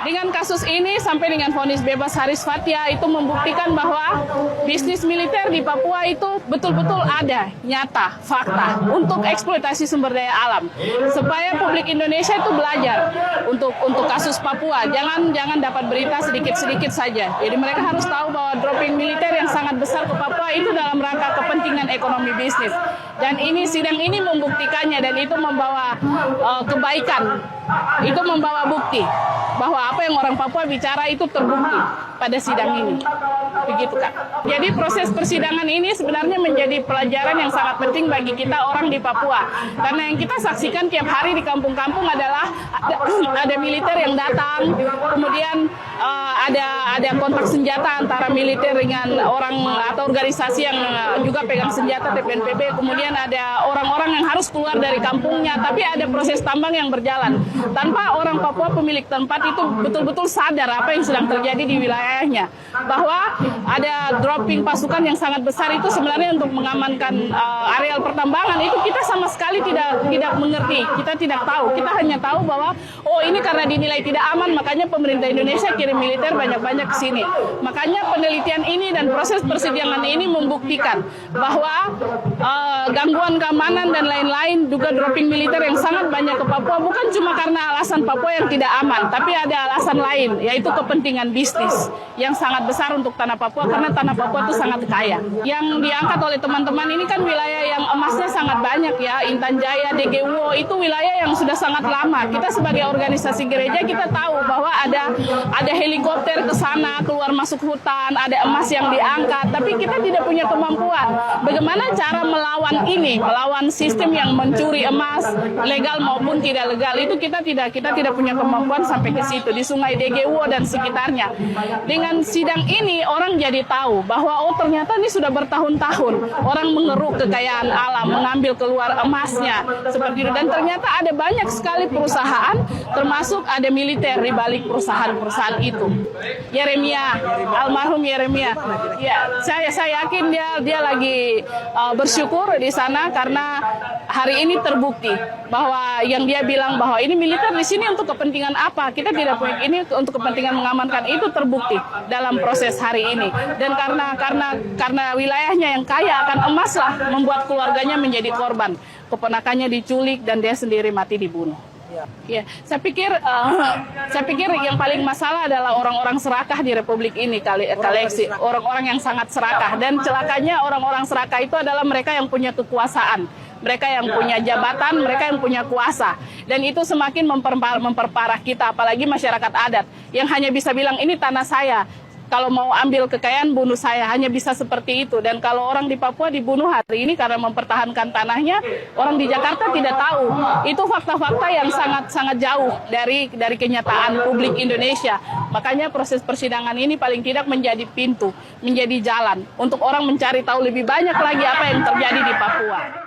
Dengan kasus ini sampai dengan vonis bebas Haris Fathia itu membuktikan bahwa bisnis militer di Papua itu betul-betul ada, nyata, fakta untuk eksploitasi sumber daya alam. Supaya publik Indonesia itu belajar untuk kasus Papua, jangan dapat berita sedikit-sedikit saja. Jadi mereka harus tahu bahwa dropping militer yang sangat besar ke Papua itu dalam rangka kepentingan ekonomi bisnis. Dan sidang ini membuktikannya, dan itu membawa kebaikan, itu membawa bukti bahwa apa yang orang Papua bicara itu terbukti pada sidang ini. Begitu, Kak. Jadi proses persidangan ini sebenarnya menjadi pelajaran yang sangat penting bagi kita orang di Papua. Karena yang kita saksikan tiap hari di kampung-kampung adalah ada militer yang datang, kemudian ada kontak senjata antara militer dengan orang atau organisasi yang juga pegang senjata TPNPB, kemudian ada orang-orang yang harus keluar dari kampungnya, tapi ada proses tambang yang berjalan tanpa orang Papua pemilik tempat itu betul-betul sadar apa yang sedang terjadi di wilayahnya, bahwa ada dropping pasukan yang sangat besar itu sebenarnya untuk mengamankan areal pertambangan. Itu kita sama sekali tidak mengerti, kita tidak tahu, kita hanya tahu bahwa ini karena dinilai tidak aman, makanya pemerintah Indonesia kirim militer banyak-banyak ke sini. Makanya penelitian ini dan proses persidangan ini membuktikan bahwa gangguan keamanan dan lain-lain, juga dropping militer yang sangat banyak ke Papua bukan cuma karena alasan Papua yang tidak aman, tapi ada alasan lain, yaitu kepentingan bisnis yang sangat besar untuk tanah Papua, karena tanah Papua itu sangat kaya. Yang diangkat oleh teman-teman ini kan wilayah yang emasnya sangat banyak ya, Intan Jaya, DGWO, itu wilayah yang sudah sangat lama. Kita sebagai organisasi gereja kita tahu bahwa ada helikopter ke sana, keluar masuk hutan, ada emas yang diangkat, tapi kita tidak punya kemampuan. Bagaimana cara melawan ini, melawan sistem yang mencuri emas, legal maupun tidak legal, itu kita tidak punya kemampuan sampai ke situ, di Sungai DGWO dan sekitarnya. Dengan sidang ini orang jadi tahu bahwa ternyata ini sudah bertahun-tahun orang mengeruk kekayaan alam, mengambil keluar emasnya seperti itu, dan ternyata ada banyak sekali perusahaan, termasuk ada militer di balik perusahaan-perusahaan itu. Yeremia, almarhum Yeremia, ya saya yakin dia lagi bersyukur di sana karena hari ini terbukti bahwa yang dia bilang bahwa ini militer di sini untuk kepentingan apa, kita tidak punya ini untuk kepentingan mengamankan, itu terbukti dalam proses hari ini. Dan karena wilayahnya yang kaya akan emas lah, membuat keluarganya menjadi korban, keponakannya diculik dan dia sendiri mati dibunuh. Ya, saya pikir yang paling masalah adalah orang-orang serakah di Republik ini, Kaleksi, orang-orang yang sangat serakah, dan celakanya orang-orang serakah itu adalah mereka yang punya kekuasaan, mereka yang punya jabatan, mereka yang punya kuasa, dan itu semakin memperparah kita, apalagi masyarakat adat yang hanya bisa bilang ini tanah saya. Kalau mau ambil kekayaan, bunuh saya, hanya bisa seperti itu. Dan kalau orang di Papua dibunuh hari ini karena mempertahankan tanahnya, orang di Jakarta tidak tahu. Itu fakta-fakta yang sangat jauh dari kenyataan publik Indonesia. Makanya proses persidangan ini paling tidak menjadi pintu, menjadi jalan untuk orang mencari tahu lebih banyak lagi apa yang terjadi di Papua.